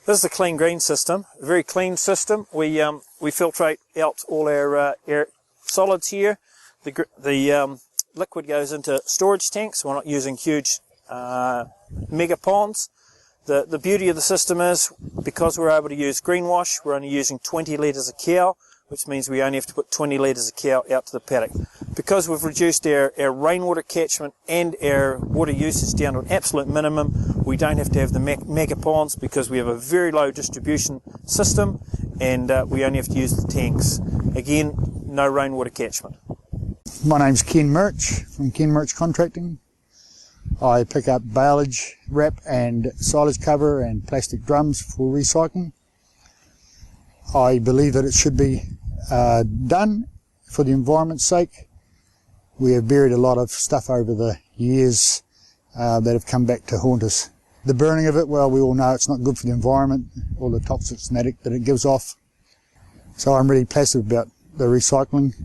This is the clean green system, a very clean system. We filtrate out all our air solids here. The liquid goes into storage tanks. We're not using huge mega ponds. The beauty of the system is, because we're able to use green wash, we're only using 20 litres a cow, which means we only have to put 20 litres a cow out to the paddock. Because we've reduced our rainwater catchment and our water usage down to an absolute minimum, we don't have to have the mega ponds because we have a very low distribution system, and we only have to use the tanks. Again, no rainwater catchment. My name's Ken Murch from Ken Murch Contracting. I pick up baleage, wrap and silage cover and plastic drums for recycling. I believe that it should be done for the environment's sake. We have buried a lot of stuff over the years that have come back to haunt us. The burning of it, well, we all know it's not good for the environment, all the toxic static that it gives off. So I'm really passive about the recycling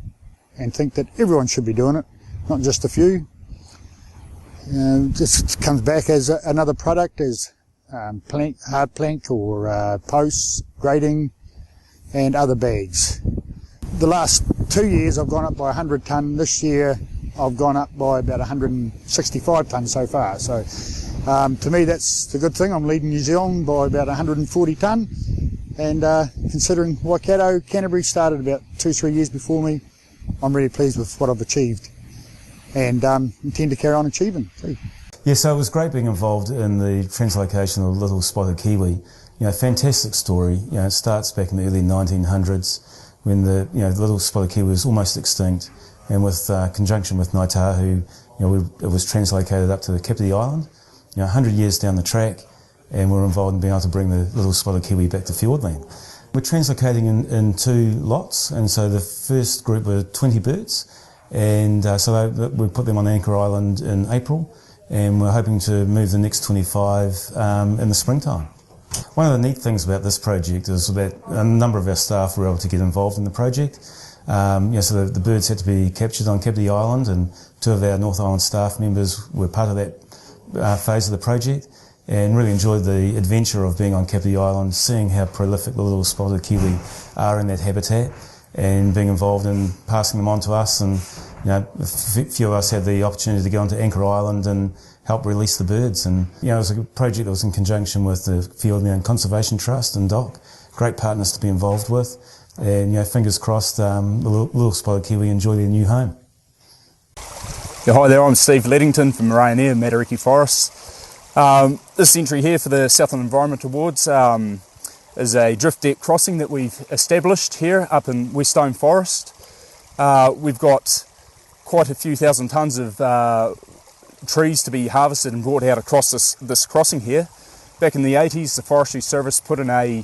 and think that everyone should be doing it, not just a few. Just comes back as another product, as hard plank or posts, grating and other bags. The last 2 years I've gone up by 100 tonne. This year I've gone up by about 165 tonne so far. So to me that's the good thing. I'm leading New Zealand by about 140 tonne, and considering Waikato, Canterbury started about 2-3 years before me, I'm really pleased with what I've achieved, and intend to carry on achieving too. Yeah, so it was great being involved in the translocation of the little spotted kiwi. You know, fantastic story. You know, it starts back in the early 1900s when the little spotted kiwi was almost extinct, and with conjunction with Ngāi Tahu, it was translocated up to the Kapiti Island. 100 years down the track, and we're involved in being able to bring the little spotted kiwi back to Fiordland. We're translocating in 2 lots, and so the first group were 20 birds, and so we put them on Anchor Island in April, and we're hoping to move the next 25 in the springtime. One of the neat things about this project is that a number of our staff were able to get involved in the project. So the birds had to be captured on Kapiti Island, and 2 of our North Island staff members were part of that phase of the project, and really enjoyed the adventure of being on Kapiti Island, seeing how prolific the little spotted kiwi are in that habitat, and being involved in passing them on to us. And a few of us had the opportunity to go onto Anchor Island and help release the birds. And it was a project that was in conjunction with the Fiordland Conservation Trust and DOC. Great partners to be involved with, and fingers crossed the little spotted kiwi enjoy their new home. Yeah, hi there, I'm Steve Leddington from Ryanair, Matariki Forests. This entry here for the Southland Environment Awards is a drift deck crossing that we've established here up in Westone Forest. We've got quite a few thousand tonnes of trees to be harvested and brought out across this crossing here. Back in the 80s, the Forestry Service put in a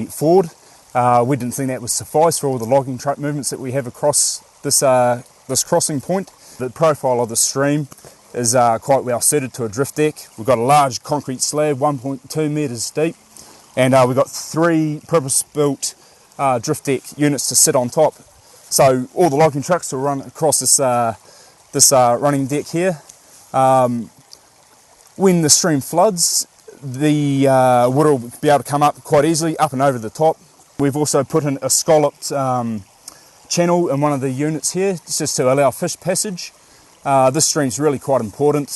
ford. We didn't think that would suffice for all the logging truck movements that we have across this crossing point. The profile of the stream is quite well suited to a drift deck. We've got a large concrete slab, 1.2 metres deep, and we've got 3 purpose-built drift deck units to sit on top. So all the logging trucks will run across this running deck here. When the stream floods, the water will be able to come up quite easily, up and over the top. We've also put in a scalloped channel in one of the units here, just to allow fish passage. This stream's really quite important.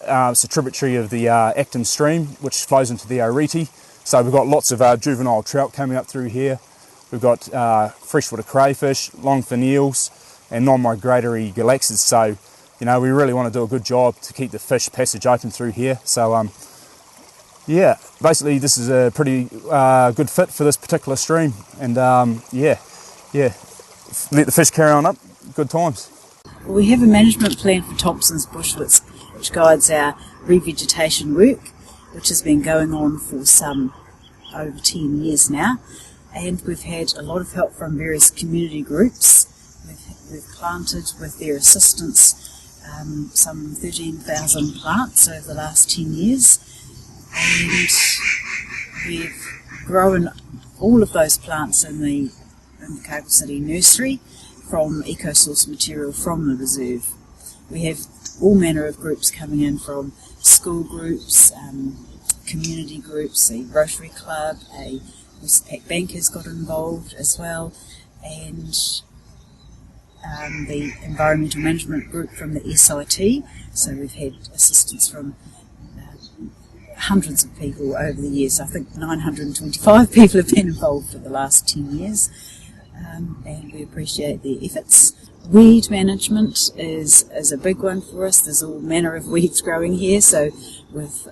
It's a tributary of the Acton stream, which flows into the Oriti. So we've got lots of juvenile trout coming up through here. We've got freshwater crayfish, longfin eels, and non-migratory galaxias. So, we really want to do a good job to keep the fish passage open through here. So, yeah, basically this is a pretty good fit for this particular stream. And yeah, let the fish carry on up. Good times. We have a management plan for Thompson's Bushwits, which guides our revegetation work, which has been going on for some over 10 years now, and we've had a lot of help from various community groups. We've planted, with their assistance, some 13,000 plants over the last 10 years, and we've grown all of those plants in the Cape City nursery from eco-source material from the reserve. We have all manner of groups coming in, from school groups, community groups, a Rotary Club, a Westpac Bank has got involved as well, and the Environmental Management Group from the SIT. So we've had assistance from hundreds of people over the years. I think 925 people have been involved for the last 10 years, and we appreciate their efforts. Weed management is a big one for us. There's all manner of weeds growing here, so with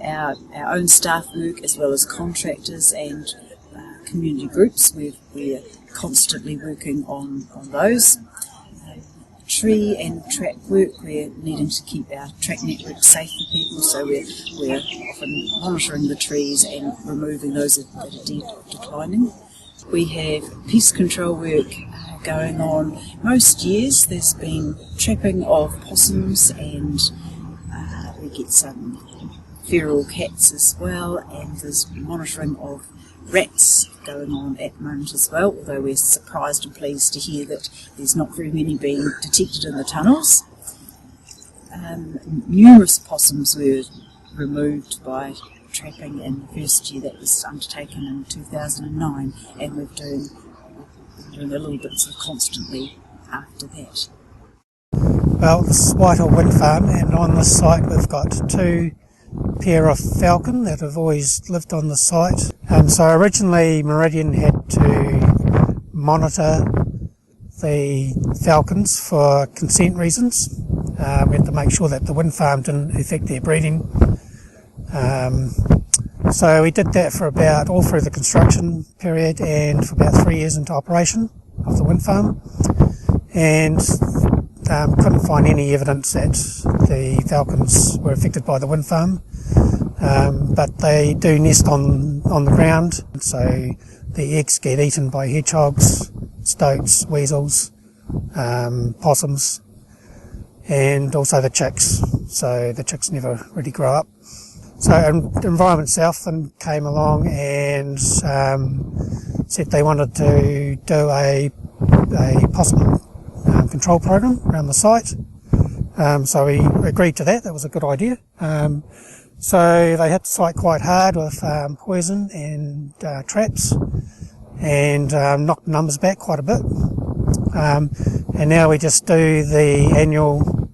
our own staff work as well as contractors and community groups, we're constantly working on those. Tree and track work, we're needing to keep our track network safe for people, so we're often monitoring the trees and removing those that are declining. We have pest control work going on. Most years there's been trapping of possums, and we get some feral cats as well, and there's monitoring of rats going on at the moment as well, although we're surprised and pleased to hear that there's not very many being detected in the tunnels. Numerous possums were removed by trapping in the first year that was undertaken in 2009, and we've been doing a little bit constantly after that. Well, this is Whitehall Wind Farm, and on this site we've got 2 pair of falcon that have always lived on the site. So originally Meridian had to monitor the falcons for consent reasons. We had to make sure that the wind farm didn't affect their breeding. So we did that for about all through the construction period and for about 3 years into operation of the wind farm, and couldn't find any evidence that the falcons were affected by the wind farm, but they do nest on the ground, so the eggs get eaten by hedgehogs, stoats, weasels, possums, and also the chicks, so the chicks never really grow up. So Environment South then came along and said they wanted to do a possum control program around the site. So we agreed to that. That was a good idea. So they hit the site quite hard with poison and traps, and knocked the numbers back quite a bit. And now we just do the annual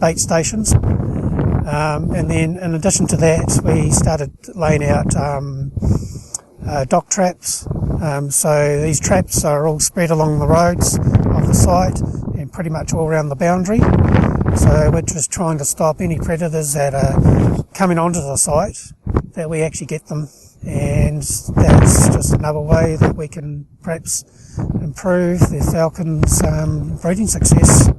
bait stations. And then in addition to that, we started laying out dock traps. So these traps are all spread along the roads of the site and pretty much all around the boundary. So we're just trying to stop any predators that are coming onto the site, that we actually get them. And that's just another way that we can perhaps improve the falcon's breeding success.